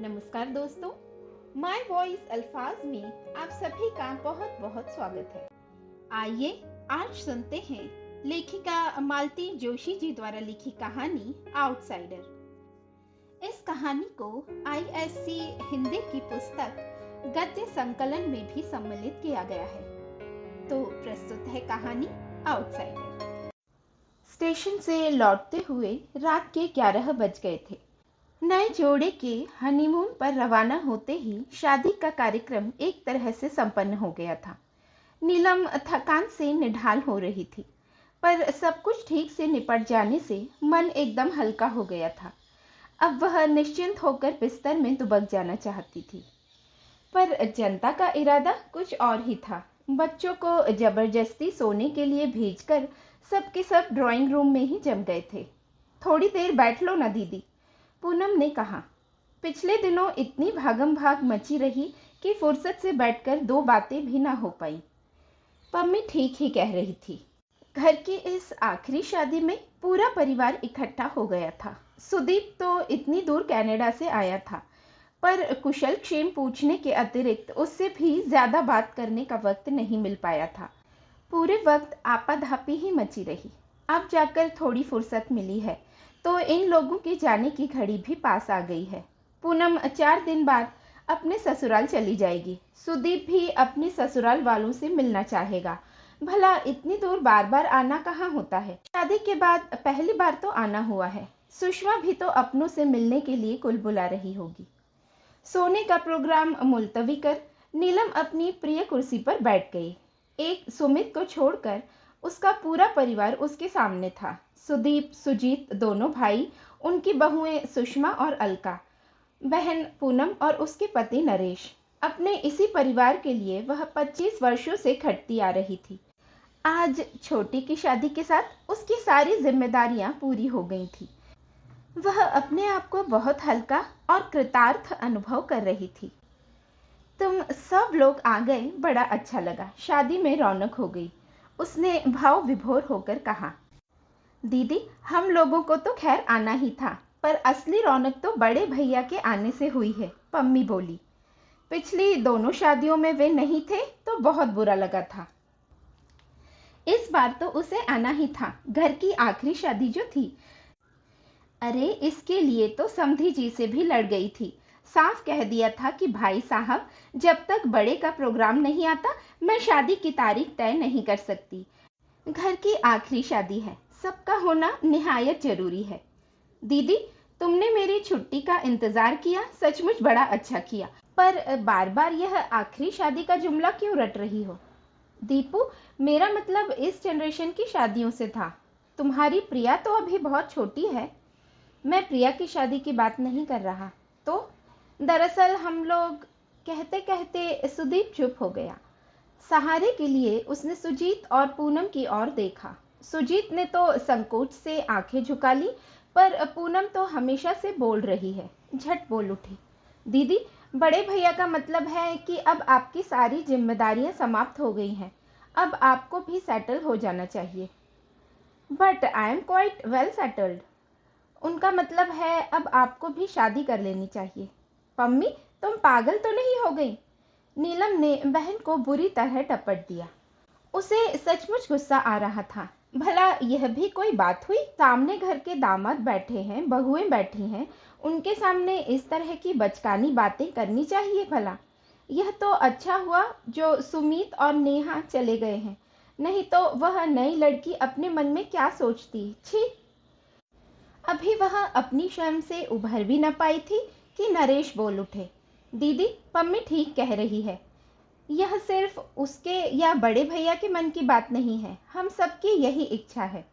नमस्कार दोस्तों, my voice अल्फाज में आप सभी का बहुत बहुत स्वागत है। आइए आज सुनते हैं लेखिका मालती जोशी जी द्वारा लिखी कहानी आउटसाइडर। इस कहानी को आईएससी हिंदी की पुस्तक गद्य संकलन में भी सम्मिलित किया गया है। तो प्रस्तुत है कहानी आउटसाइडर। स्टेशन से लौटते हुए रात के 11 बज गए थे। नए जोड़े के हनीमून पर रवाना होते ही शादी का कार्यक्रम एक तरह से संपन्न हो गया था। नीलम थकान से निढाल हो रही थी, पर सब कुछ ठीक से निपट जाने से मन एकदम हल्का हो गया था। अब वह निश्चिंत होकर बिस्तर में दुबक जाना चाहती थी। पर जनता का इरादा कुछ और ही था। बच्चों को जबरदस्ती सोने के लिए भेजकर सबके सब ड्राइंग रूम में ही जम गए थे। थोड़ी देर बैठ लो ना दीदी, पूनम ने कहा। पिछले दिनों इतनी भागम भाग मची रही कि फुर्सत से बैठकर दो बातें भी ना हो पाई। पम्मी ठीक ही कह रही थी। घर की इस आखिरी शादी में पूरा परिवार इकट्ठा हो गया था। सुदीप तो इतनी दूर कनाडा से आया था, पर कुशल क्षेम पूछने के अतिरिक्त उससे भी ज्यादा बात करने का वक्त नहीं मिल पाया था। पूरे वक्त आपाधापी ही मची रही। अब जाकर थोड़ी फुर्सत मिली है तो इन लोगों के जाने की घड़ी भी पास आ गई है। पूनम 4 दिन बाद अपने ससुराल चली जाएगी। सुदीप भी अपने ससुराल वालों से मिलना चाहेगा। भला इतनी दूर बार बार आना कहाँ होता है। शादी के बाद पहली बार तो आना हुआ है। सुषमा भी तो अपनों से मिलने के लिए कुल बुला रही होगी। सोने का प्रोग्राम मुलतवी कर नीलम अपनी प्रिय कुर्सी पर बैठ गई। एक सुमित को छोड़कर उसका पूरा परिवार उसके सामने था। सुदीप, सुजीत, दोनों भाई, उनकी बहुएं सुषमा और अलका, बहन पूनम और उसके पति नरेश। अपने इसी परिवार के लिए वह 25 वर्षों से खटती आ रही थी। आज छोटी की शादी के साथ उसकी सारी जिम्मेदारियां पूरी हो गई थी। वह अपने आप को बहुत हल्का और कृतार्थ अनुभव कर रही थी। तुम सब लोग आ गए, बड़ा अच्छा लगा। शादी में रौनक हो गई, उसने भाव विभोर होकर कहा। दीदी, हम लोगों को तो खैर आना ही था, पर असली रौनक तो बड़े भैया के आने से हुई है, पम्मी बोली। पिछली दोनों शादियों में वे नहीं थे तो बहुत बुरा लगा था। इस बार तो उसे आना ही था, घर की आखिरी शादी जो थी। अरे इसके लिए तो समधी जी से भी लड़ गई थी। साफ कह दिया था कि भाई साहब, जब तक बड़े का प्रोग्राम नहीं आता मैं शादी की तारीख तय नहीं कर सकती। घर की आखिरी शादी है, सबका होना निहायत जरूरी है। दीदी, तुमने मेरी छुट्टी का इंतजार किया, सचमुच बड़ा अच्छा किया, पर बार बार यह आखिरी शादी का जुमला क्यों रट रही हो? दीपू, मेरा मतलब इस जनरेशन की शादियों से था। तुम्हारी प्रिया तो अभी बहुत छोटी है। मैं प्रिया की शादी की बात नहीं कर रहा। तो दरअसल हम लोग, कहते कहते सुदीप चुप हो गया। सहारे के लिए उसने सुजीत और पूनम की ओर देखा। सुजीत ने तो संकोच से आंखें झुका ली, पर पूनम तो हमेशा से बोल रही है। झट बोल उठी। दीदी, बड़े भैया का मतलब है कि अब आपकी सारी जिम्मेदारियां समाप्त हो गई हैं। अब आपको भी सेटल हो जाना चाहिए। But I am quite well settled. उनका मतलब है अब आपको भी शादी कर लेनी चाहिए। पम्मी, तुम पागल तो नहीं हो गई? नीलम ने बहन को बुरी तरह टपट दिया। उसे सचमुच गुस्सा आ रहा था। भला यह भी कोई बात हुई? सामने घर के दामाद बैठे हैं, बहुएं बैठी हैं, उनके सामने इस तरह की बचकानी बातें करनी चाहिए भला? यह तो अच्छा हुआ जो सुमीत और नेहा चले गए हैं, नहीं तो वह नई लड़की अपने मन में क्या सोचती। छी! अभी वह अपनी शर्म से उभर भी न पाई थी कि नरेश बोल उठे। दीदी, पम्मी ठीक कह रही है। यह सिर्फ उसके या बड़े भैया के मन की बात नहीं है, हम सबकी यही इच्छा है।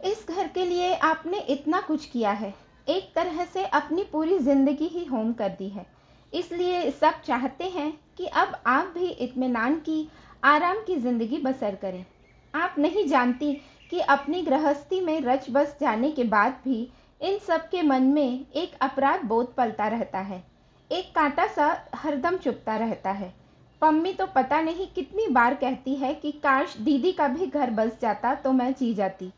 इस घर के लिए आपने इतना कुछ किया है, एक तरह से अपनी पूरी जिंदगी ही होम कर दी है। इसलिए सब चाहते हैं कि अब आप भी इत्मीनान की, आराम की जिंदगी बसर करें। आप नहीं जानती कि अपनी गृहस्थी में रच बस जाने के बाद भी इन सब के मन में एक अपराध बोध पलता रहता है, एक कांटा सा हरदम चुभता रहता है। पम्मी तो पता नहीं कितनी बार कहती है कि काश दीदी का भी घर बस जाता तो मैं जी जाती।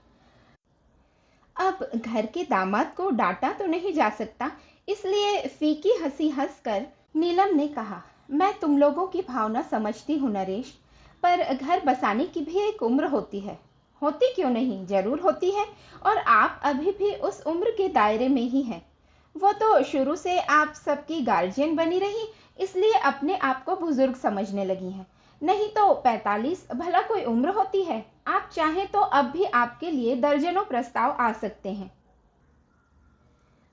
अब घर के दामाद को डांटा तो नहीं जा सकता, इसलिए फीकी हंसी हंसकर नीलम ने कहा, मैं तुम लोगों की भावना समझती हूँ नरेश, पर घर बसाने की भी एक उम्र होती है। होती क्यों नहीं, जरूर होती है। और आप अभी भी उस उम्र के दायरे में ही हैं। वो तो शुरू से आप सबकी गार्जियन बनी रही, इसलिए अपने आप को बुजुर्ग समझने लगी हैं। नहीं तो 45 भला कोई उम्र होती है। आप चाहें तो अब भी आपके लिए दर्जनों प्रस्ताव आ सकते हैं।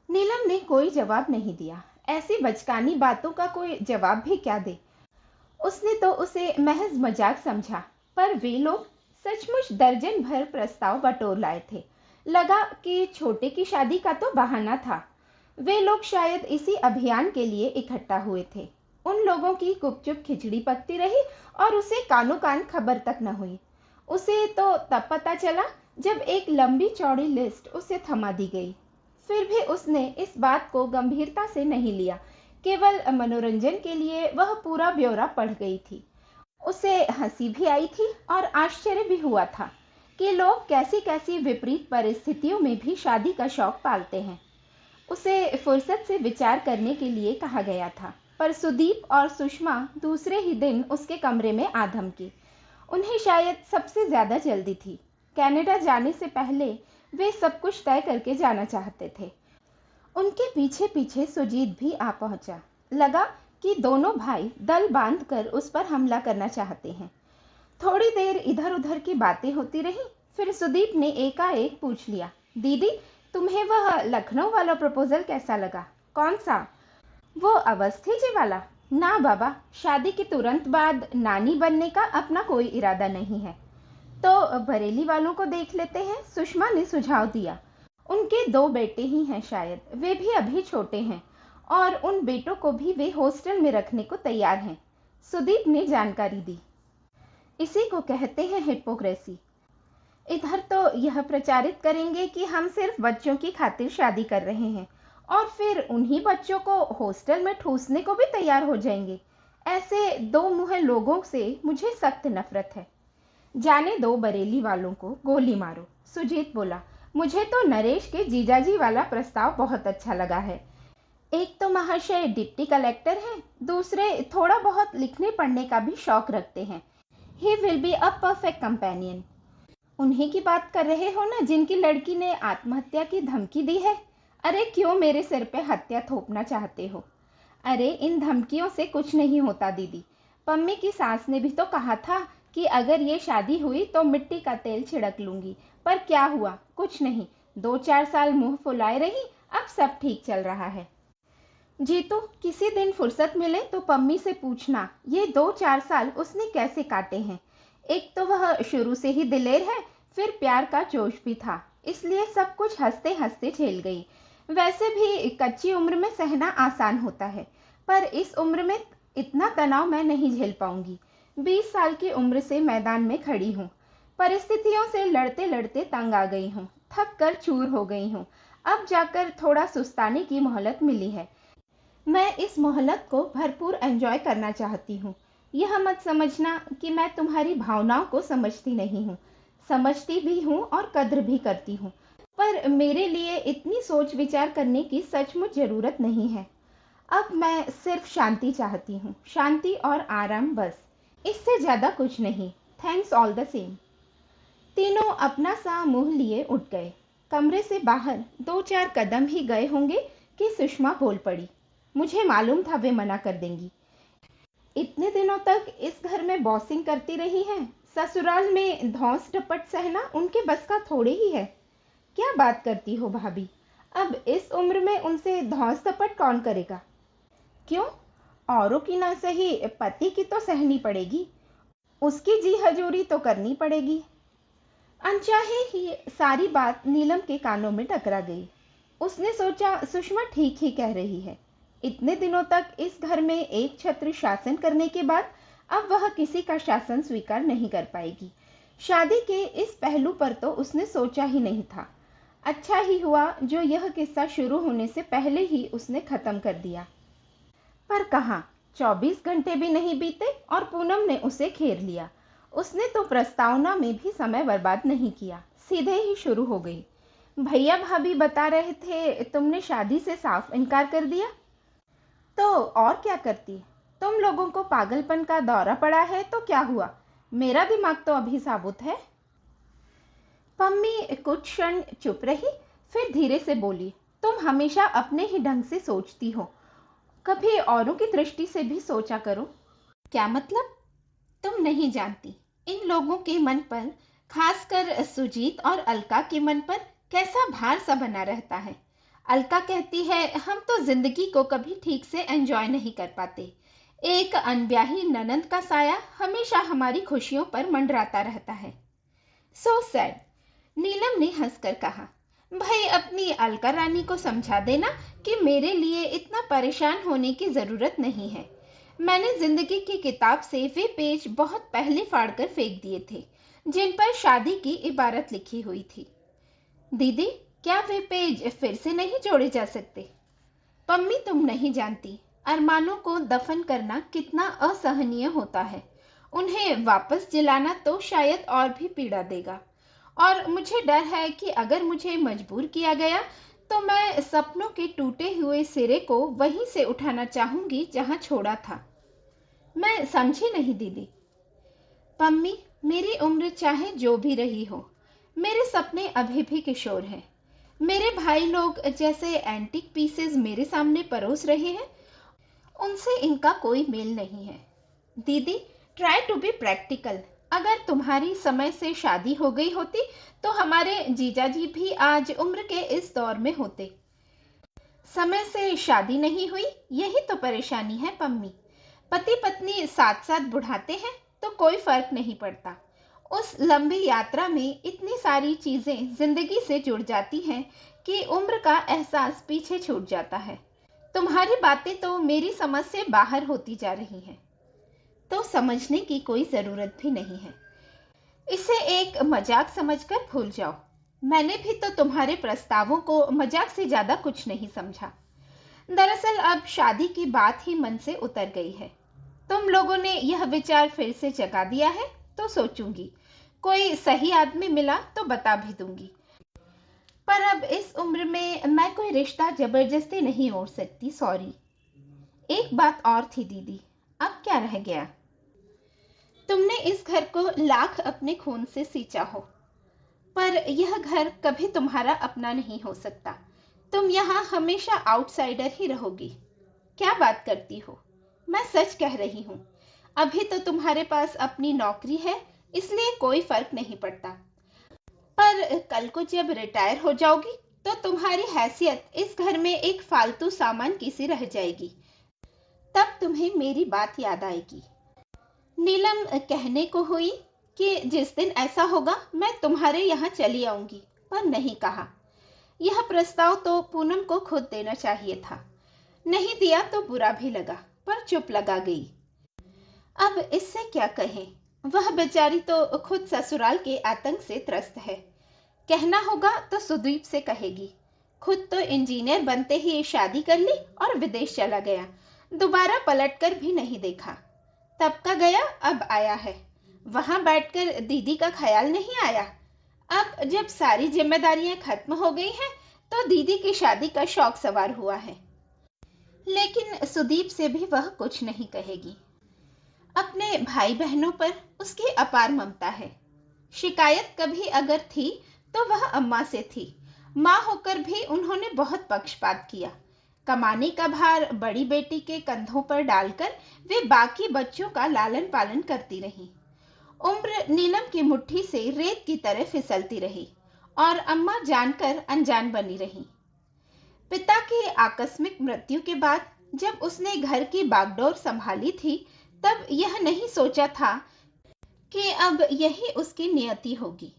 नीलम ने कोई जवाब नहीं दिया। ऐसी बचकानी बातों का कोई जवाब भी क्या दे। उसने तो उसे महज मजाक समझा, पर वे लोग सचमुच दर्जन भर प्रस्ताव बटोर लाए थे। लगा कि छोटे की शादी का तो बहाना था। वे लोग शायद इसी अभियान के लिए इकट्ठा हुए थे। उन लोगों की गुपचुप खिचड़ी पकती रही और उसे कानों कान खबर तक न हुई। उसे तो तब पता चला जब एक लंबी चौड़ी लिस्ट उसे थमा दी गई। फिर भी उसने इस बात को गंभीरता से नहीं लिया। केवल मनोरंजन के लिए वह पूरा ब्यौरा पढ़ गई थी। उसे हंसी भी आई थी और आश्चर्य भी हुआ था कि लोग कैसी कैसी विपरीत परिस्थितियों में भी शादी का शौक पालते हैं। उसे फुर्सत से विचार करने के लिए कहा गया था, पर सुदीप और सुषमा दूसरे ही दिन उसके कमरे में आ धमकी। उन्हें शायद सबसे ज्यादा जल्दी थी। कनाडा जाने से पहले वे सब कुछ तय करके जाना चाहते थे। उनके पीछे पीछे सुजीत भी आ पहुंचा। लगा कि दोनों भाई दल बांधकर उस पर हमला करना चाहते हैं। थोड़ी देर इधर उधर की बातें होती रही। फिर सुदीप ने एकाएक पूछ लिया, दीदी तुम्हें वह लखनऊ वाला प्रपोजल कैसा लगा? कौन सा? वो अवस्थी जी वाला? ना बाबा, शादी के तुरंत बाद नानी बनने का अपना कोई इरादा नहीं है। तो बरेली वालों को देख लेते हैं, सुषमा ने सुझाव दिया। उनके 2 बेटे ही हैं शायद, वे भी अभी छोटे हैं और उन बेटों को भी वे हॉस्टल में रखने को तैयार हैं। सुदीप ने जानकारी दी। इसी को कहते हैं हिपोक्रेसी। इधर तो यह प्रचारित करेंगे कि हम सिर्फ बच्चों की खातिर शादी कर रहे हैं और फिर उन्हीं बच्चों को हॉस्टल में ठूसने को भी तैयार हो जाएंगे। ऐसे 2 मुँहे लोगों से मुझे सख्त नफरत है। जाने दो बरेली वालों को, गोली मारो, सुजीत बोला। मुझे तो नरेश के जीजाजी वाला प्रस्ताव बहुत अच्छा लगा है। एक तो महाशय डिप्टी कलेक्टर हैं, दूसरे थोड़ा बहुत लिखने पढ़ने का भी शौक रखते हैं। He will be a perfect companion. उन्हीं की बात कर रहे हो ना जिनकी लड़की ने आत्महत्या की धमकी दी है? अरे क्यों मेरे सिर पे हत्या थोपना चाहते हो? अरे इन धमकियों से कुछ नहीं होता दीदी। पम्मी की सास ने भी तो कहा था कि अगर ये शादी हुई तो मिट्टी का तेल छिड़क लूंगी, पर क्या हुआ? कुछ नहीं। 2-4 साल मुंह फुलाए रही, अब सब ठीक चल रहा है। जीतू, किसी दिन फुर्सत मिले तो पम्मी से पूछना ये 2-4 साल उसने कैसे काटे हैं। एक तो वह शुरू से ही दिलेर है, फिर प्यार का जोश भी था, इसलिए सब कुछ हंसते हंसते झेल गई। वैसे भी कच्ची उम्र में सहना आसान होता है, पर इस उम्र में इतना तनाव मैं नहीं झेल पाऊंगी। 20 साल की उम्र से मैदान में खड़ी हूँ। परिस्थितियों से लड़ते लड़ते तंग आ गई हूँ, थक कर चूर हो गई हूँ। अब जाकर थोड़ा सुस्ताने की मोहलत मिली है। मैं इस मोहलत को भरपूर एंजॉय करना चाहती हूँ। यह मत समझना कि मैं तुम्हारी भावनाओं को समझती नहीं हूँ। समझती भी हूँ और कद्र भी करती हूँ, पर मेरे लिए इतनी सोच विचार करने की सचमुच जरूरत नहीं है। अब मैं सिर्फ शांति चाहती हूँ, शांति और आराम, बस, इससे ज्यादा कुछ नहीं। Thanks all the same. तीनों अपना सा मुंह लिए उठ गए। कमरे से बाहर 2-4 कदम ही गए होंगे कि सुषमा बोल पड़ी। मुझे मालूम था वे मना कर देंगी। इतने दिनों तक इस घर में बॉसिंग करती रही हैं, ससुराल में धौंस डपट सहना उनके बस का थोड़े ही है। क्या बात करती हो भाभी? अब इस उम्र में उनसे धौंस डपट कौन करेगा? क्यों? औरों की ना सही, पति की तो सहनी पड़ेगी, उसकी जी हजूरी तो करनी पड़ेगी। अनचाहे ही सारी बात नीलम के कानों में टकरा गई। उसने सोचा सुषमा ठीक ही कह रही है। इतने दिनों तक इस घर में एक छत्र शासन करने के बाद अब वह किसी का शासन स्वीकार नहीं कर पाएगी। शादी के इस पहलू पर तो उसने सोचा ही नहीं था। अच्छा ही हुआ जो यह किस्सा शुरू होने से पहले ही उसने खत्म कर दिया। पर कहाँ, 24 घंटे भी नहीं बीते और पूनम ने उसे घेर लिया। उसने तो प्रस्तावना में भी समय बर्बाद नहीं किया, सीधे ही शुरू हो गई। भैया भाभी बता रहे थे तुमने शादी से साफ इनकार कर दिया। तो और क्या करती? तुम लोगों को पागलपन का दौरा पड़ा है तो क्या हुआ? मेरा दिमाग तो अभी साबुत है। पम्मी कुछ क्षण चुप रही, फिर धीरे से बोली, तुम हमेशा अपने ही ढंग से सोचती हो, कभी औरों की दृष्टि से भी सोचा करो। क्या मतलब? तुम नहीं जानती इन लोगों के मन पर, खासकर सुजीत और अलका के मन पर कैसा भार सा बना रहता है। अलका कहती है हम तो जिंदगी को कभी ठीक से एंजॉय नहीं कर पाते। एक अनब्याही ननंद का साया हमेशा हमारी खुशियों पर मंडराता रहता है। So sad. नीलम ने हंसकर कहा, भाई अपनी अलका रानी को समझा देना कि मेरे लिए इतना परेशान होने की जरूरत नहीं है। मैंने जिंदगी की किताब से वे पेज बहुत पहले फाड़कर फेंक दिए थे जिन पर शादी की इबारत लिखी हुई थी। दीदी, क्या वे पेज फिर से नहीं जोड़े जा सकते? पम्मी, तुम नहीं जानती अरमानों को दफन करना कितना असहनीय होता है। उन्हें वापस जिलाना तो शायद और भी पीड़ा देगा। और मुझे डर है कि अगर मुझे मजबूर किया गया तो मैं सपनों के टूटे हुए सिरे को वहीं से उठाना चाहूंगी जहां छोड़ा था। मैं समझी नहीं दीदी। पम्मी, मेरी उम्र चाहे जो भी रही हो, मेरे सपने अभी भी किशोर हैं। मेरे भाई लोग जैसे एंटीक पीसेस मेरे सामने परोस रहे हैं, उनसे इनका कोई मेल नहीं है। दीदी, ट्राई टू बी प्रैक्टिकल। अगर तुम्हारी समय से शादी हो गई होती तो हमारे जीजाजी भी आज उम्र के इस दौर में होते। समय से शादी नहीं हुई, यही तो परेशानी है पम्मी। पति पत्नी साथ साथ बुढ़ाते हैं तो कोई फर्क नहीं पड़ता। उस लंबी यात्रा में इतनी सारी चीजें जिंदगी से जुड़ जाती हैं कि उम्र का एहसास पीछे छूट जाता है। तुम्हारी बातें तो मेरी समझ से बाहर होती जा रही हैं। तो समझने की कोई जरूरत भी नहीं है। इसे एक मजाक समझकर भूल जाओ। मैंने भी तो तुम्हारे प्रस्तावों को मजाक से ज्यादा कुछ नहीं समझा। दरअसल अब शादी की बात ही मन से उतर गई है। तुम लोगों ने यह विचार फिर से जगा दिया है तो सोचूंगी। कोई सही आदमी मिला तो बता भी दूंगी। पर अब इस उम्र में मैं कोई रिश्ता जबरदस्ती नहीं ओढ़ सकती, सॉरी। एक बात और थी दीदी, अब क्या रह गया? तुमने इस घर को लाख अपने खून से सींचा हो, पर यह घर कभी तुम्हारा अपना नहीं हो सकता। तुम यहाँ हमेशा आउटसाइडर ही रहोगी। क्या बात करती हो? मैं सच कह रही हूँ। अभी तो तुम्हारे पास अपनी नौकरी है, इसलिए कोई फर्क नहीं पड़ता। पर कल को जब रिटायर हो जाओगी तो तुम्हारी हैसियत इस घर में एक फालतू सामान की सी रह जाएगी। तब तुम्हें मेरी बात याद आएगी। नीलम कहने को हुई कि जिस दिन ऐसा होगा मैं तुम्हारे यहाँ चली आऊंगी, पर नहीं कहा। यह प्रस्ताव तो पूनम को खुद देना चाहिए था। नहीं दिया तो बुरा भी लगा, पर चुप लगा गई। अब इससे क्या कहें? वह बेचारी तो खुद ससुराल के आतंक से त्रस्त है। कहना होगा तो सुदीप से कहेगी। खुद तो इंजीनियर बनते ही शादी कर ली और विदेश चला गया, दोबारा पलटकर भी नहीं देखा। तब का गया अब आया है। वहां बैठकर दीदी का ख्याल नहीं आया। अब जब सारी जिम्मेदारियां खत्म हो गई हैं तो दीदी की शादी का शौक सवार हुआ है। लेकिन सुदीप से भी वह कुछ नहीं कहेगी। अपने भाई बहनों पर उसकी अपार ममता है। शिकायत कभी अगर थी तो वह अम्मा से थी। माँ होकर भी उन्होंने बहुत पक्षपात किया। कमाने का भार बड़ी बेटी के कंधों पर डालकर वे बाकी बच्चों का लालन पालन करती रही। उम्र नीलम की मुट्ठी से रेत की तरह फिसलती रही और अम्मा जानकर अनजान बनी रही। पिता की आकस्मिक मृत्यु के बाद जब उसने घर की बागडोर संभाली थी, तब यह नहीं सोचा था कि अब यही उसकी नियति होगी।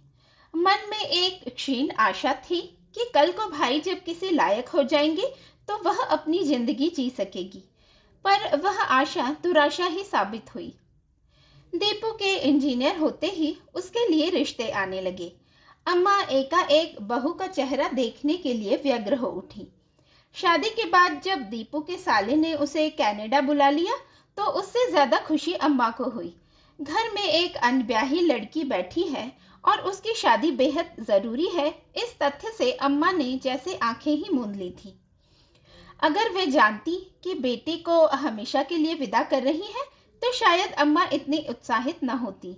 मन में एक क्षीण आशा थी कि कल को भाई जब किसी लायक हो जाएंगे तो वह अपनी जिंदगी जी सकेगी, पर वह आशा दुराशा ही साबित हुई। दीपू के इंजीनियर होते ही उसके लिए रिश्ते आने लगे। अम्मा एकाएक बहू का चेहरा देखने के लिए व्यग्र हो उठी। शादी के बाद जब दीपू के साले ने उसे कनाडा बुला लिया तो उससे ज्यादा खुशी अम्मा को हुई। घर में एक अनब्याही लड़की बैठी है और उसकी शादी बेहद जरूरी है, इस तथ्य से अम्मा ने जैसे आंखें ही मूंद ली थी। अगर वे जानती कि बेटे को हमेशा के लिए विदा कर रही हैं, तो शायद अम्मा इतनी उत्साहित न होती।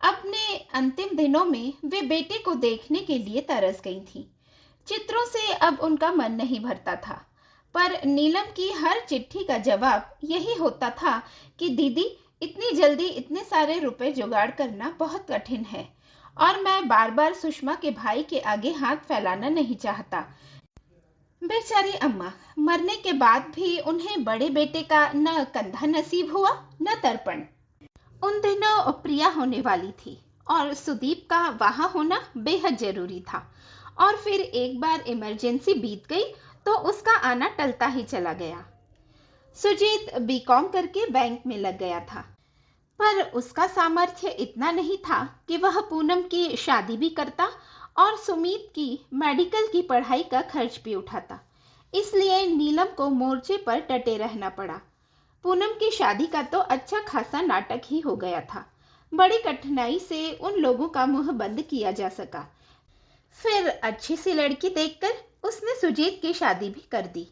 अपने अंतिम दिनों में वे बेटे को देखने के लिए तरस गई थीं। चित्रों से अब उनका मन नहीं भरता था, पर नीलम की हर चिट्ठी का जवाब यही होता था कि दीदी, इतनी जल्दी इतने सारे रुपए जुगाड़ करना बहुत कठिन है और मैं बार बार सुषमा के भाई के आगे हाथ फैलाना नहीं चाहता। बेचारी अम्मा, मरने के बाद भी उन्हें बड़े बेटे का न कंधा नसीब हुआ न तर्पण। उन दिनों प्रिया होने वाली थी और सुदीप का वहां होना बेहद जरूरी था। और फिर एक बार इमरजेंसी बीत गई तो उसका आना टलता ही चला गया। सुजीत बीकॉम करके बैंक में लग गया था, पर उसका सामर्थ्य इतना नहीं था कि वह पूनम की शादी भी करता और सुमीत की मेडिकल की पढ़ाई का खर्च भी उठाता। इसलिए नीलम को मोर्चे पर डटे रहना पड़ा। पूनम की शादी का तो अच्छा खासा नाटक ही हो गया था। बड़ी कठिनाई से उन लोगों का मुंह बंद किया जा सका। फिर अच्छी सी लड़की देखकर उसने सुजीत की शादी भी कर दी।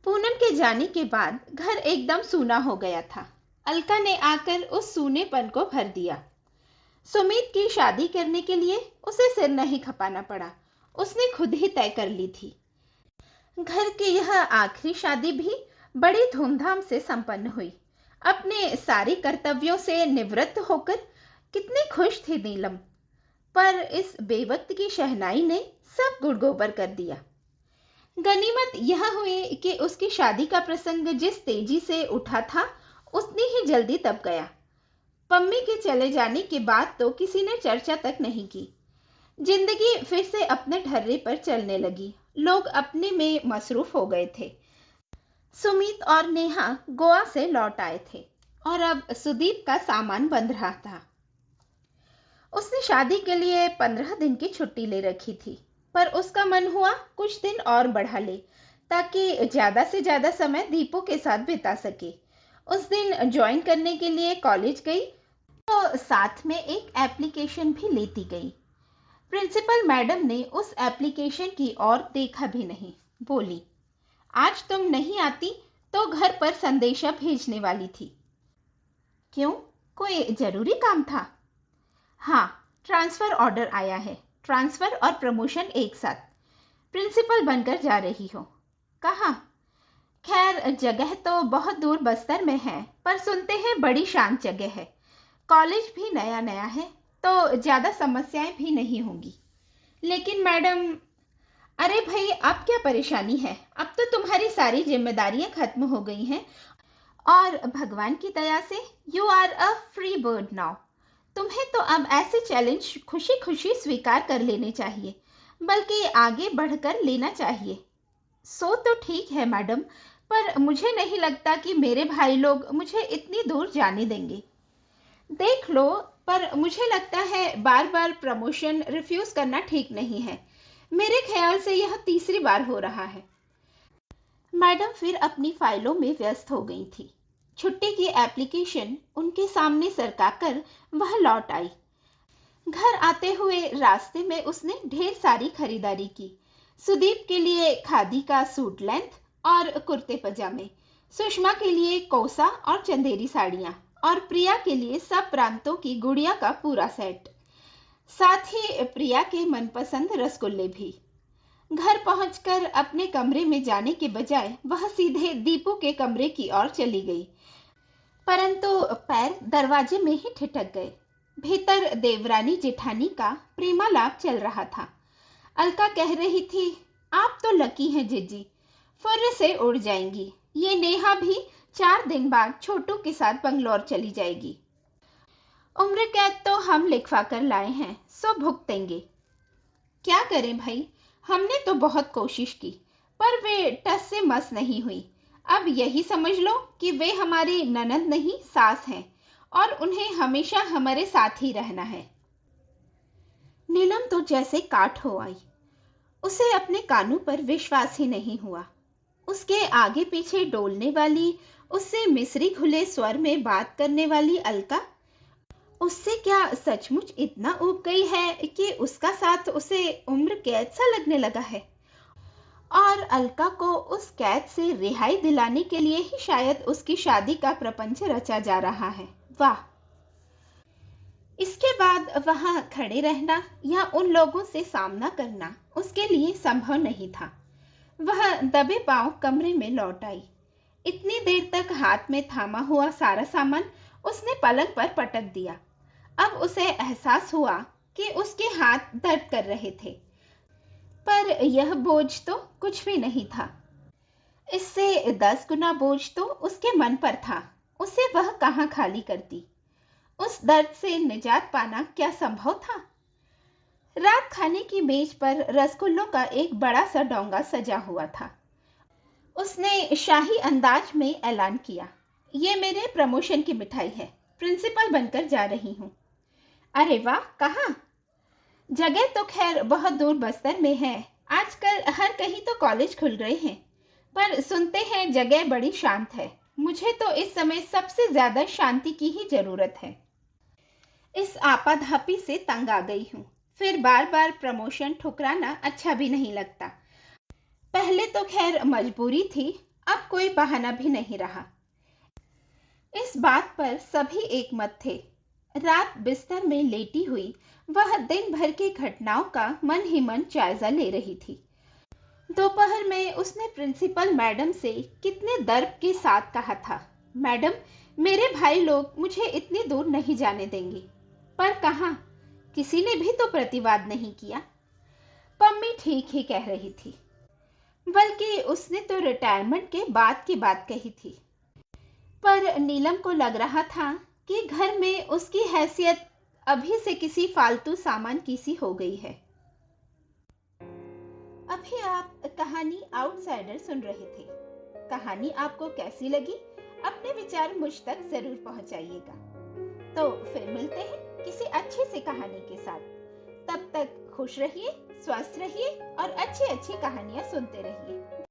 पूनम के जाने के बाद घर एकदम सूना हो गया था। अलका ने आकर उस सूनेपन को भर दिया। सुमीत की शादी करने के लिए उसे सिर नहीं खपाना पड़ा, उसने खुद ही तय कर ली थी। घर की यह आखिरी शादी भी बड़ी धूमधाम से संपन्न हुई। अपने सारे कर्तव्यों से निवृत्त होकर कितनी खुश थी नीलम, पर इस बेवक्त की शहनाई ने सब गुड़गोबर कर दिया। गनीमत यह हुई कि उसकी शादी का प्रसंग जिस तेजी से उठा था, उतनी ही जल्दी दब गया। पम्मी के चले जाने के बाद तो किसी ने चर्चा तक नहीं की। जिंदगी फिर से अपने ढर्रे पर चलने लगी। लोग अपने में मसरूफ हो गए थे। सुमीत और नेहा गोवा से लौट आए थे और अब सुदीप का सामान बंध रहा था। उसने शादी के लिए 15 दिन की छुट्टी ले रखी थी, पर उसका मन हुआ कुछ दिन और बढ़ा ले ताकि ज्यादा से ज्यादा समय दीपू के साथ बिता सके। उस दिन ज्वाइन करने के लिए कॉलेज गई तो साथ में एक एप्लीकेशन भी लेती गई। प्रिंसिपल मैडम ने उस एप्लीकेशन की ओर देखा भी नहीं। बोली, आज तुम नहीं आती तो घर पर संदेशा भेजने वाली थी। क्यों, कोई जरूरी काम था? हाँ, ट्रांसफर ऑर्डर आया है। ट्रांसफर और प्रमोशन एक साथ। प्रिंसिपल बनकर जा रही हो। कहाँ? खैर, जगह तो बहुत दूर बस्तर में है, पर सुनते हैं बड़ी शांत जगह है। कॉलेज भी नया नया है तो ज्यादा समस्याएं भी नहीं होंगी। लेकिन मैडम, अरे भाई, अब क्या परेशानी है? अब तो तुम्हारी सारी जिम्मेदारियां खत्म हो गई हैं और भगवान की दया से you are a free bird now. तुम्हें तो अब ऐसे चैलेंज खुशी खुशी स्वीकार कर लेने चाहिए, बल्कि आगे बढ़कर लेना चाहिए। सो तो ठीक है मैडम, पर मुझे नहीं लगता कि मेरे भाई लोग मुझे इतनी दूर जाने देंगे। देख लो, पर मुझे लगता है बार बार प्रमोशन रिफ्यूज करना ठीक नहीं है। मेरे ख्याल से यह तीसरी बार हो रहा है। मैडम फिर अपनी फाइलों में व्यस्त हो गई थी। छुट्टी की एप्लीकेशन उनके सामने सरकाकर वह लौट आई। घर आते हुए रास्ते में उसने ढेर सारी खरीदारी की। सुदीप के लिए खादी का सूट लेंथ और कुर्ते पजामे, सुषमा के लिए कोसा और चंदेरी साड़ियां और प्रिया के लिए सब प्रांतों की गुड़िया का पूरा सेट, साथ ही प्रिया के मनपसंद रसगुल्ले भी। घर पहुंचकर अपने कमरे में जाने के बजाय वह सीधे दीपू के कमरे की ओर चली गई, परंतु पैर दरवाजे में ही ठिठक गए। भीतर देवरानी जेठानी का प्रेमालाप चल रहा था। अलका कह रही थी, आप तो लकी हैं जीजी, फुर्र से उड़ जाएंगी। ये नेहा भी 4 दिन बाद छोटू के साथ बंगलौर चली जाएगी। उम्र कैद तो हम लिखवा कर लाए हैं, सो भुगतेंगे। क्या करें भाई, हमने तो बहुत कोशिश की, पर वे टस से मस नहीं हुई। अब यही समझ लो कि वे हमारी ननद नहीं सास हैं और उन्हें हमेशा हमारे साथ ही रहना है। नीलम तो जैसे काठ हो आई। उसे अपने कानों पर विश्वास ही नहीं हुआ। उसके आगे पीछे डोलने वाली, उससे मिस्री खुले स्वर में बात करने वाली अलका, उससे क्या सचमुच इतना ऊब गई है कि उसका साथ उसे उम्र कैद सा लगने लगा है? और अलका को उस कैद से रिहाई दिलाने के लिए ही शायद उसकी शादी का प्रपंच रचा जा रहा है। वाह! इसके बाद वहां खड़े रहना या उन लोगों से सामना करना उसके लिए संभव नहीं था। वह दबे पांव कमरे में लौट आई। इतनी देर तक हाथ में थामा हुआ सारा सामान उसने पलंग पर पटक दिया। अब उसे एहसास हुआ कि उसके हाथ दर्द कर रहे थे, पर यह बोझ तो कुछ भी नहीं था। इससे 10 गुना बोझ तो उसके मन पर था। उसे वह कहाँ खाली करती। उस दर्द से निजात पाना क्या संभव था? रात खाने की मेज पर रसगुल्लों का एक बड़ा सा डोंगा सजा हुआ था। उसने शाही अंदाज में ऐलान किया, ये मेरे प्रमोशन की मिठाई है, प्रिंसिपल बनकर जा रही हूँ। अरे वाह, कहाँ? जगह तो खैर बहुत दूर बस्तर में है। आजकल हर कहीं तो कॉलेज खुल गए हैं, पर सुनते हैं जगह बड़ी शांत है। मुझे तो इस समय सबसे ज्यादा शांति की ही जरूरत है। इस आपाधापी से तंग आ गई हूँ। फिर बार बार प्रमोशन ठुकराना अच्छा भी नहीं लगता। पहले तो खैर मजबूरी थी, अब कोई बहाना भी नहीं रहा। इस बात पर सभी एक मत थे। रात बिस्तर में लेटी हुई वह दिन भर की घटनाओं का मन ही मन जायजा ले रही थी। दोपहर में उसने प्रिंसिपल मैडम से कितने दर्द के साथ कहा था, मैडम, मेरे भाई लोग मुझे इतनी दूर नहीं जाने देंगे। पर कहाँ, किसी ने भी तो प्रतिवाद नहीं किया। पम्मी ठीक ही कह रही थी, बल्कि उसने तो रिटायरमेंट के बाद की बात कही थी। पर नीलम को लग रहा था कि घर में उसकी हैसियत अभी से किसी फालतू सामान की सी हो गई है। अभी आप कहानी आउटसाइडर सुन रहे थे। कहानी आपको कैसी लगी? अपने विचार मुझ तक जरूर पहुंचाइएगा। तो फिर मिलते हैं किसी अच्छी सी कहानी के साथ। तब तक खुश रहिए, स्वस्थ रहिए और अच्छी अच्छी कहानियां सुनते रहिए।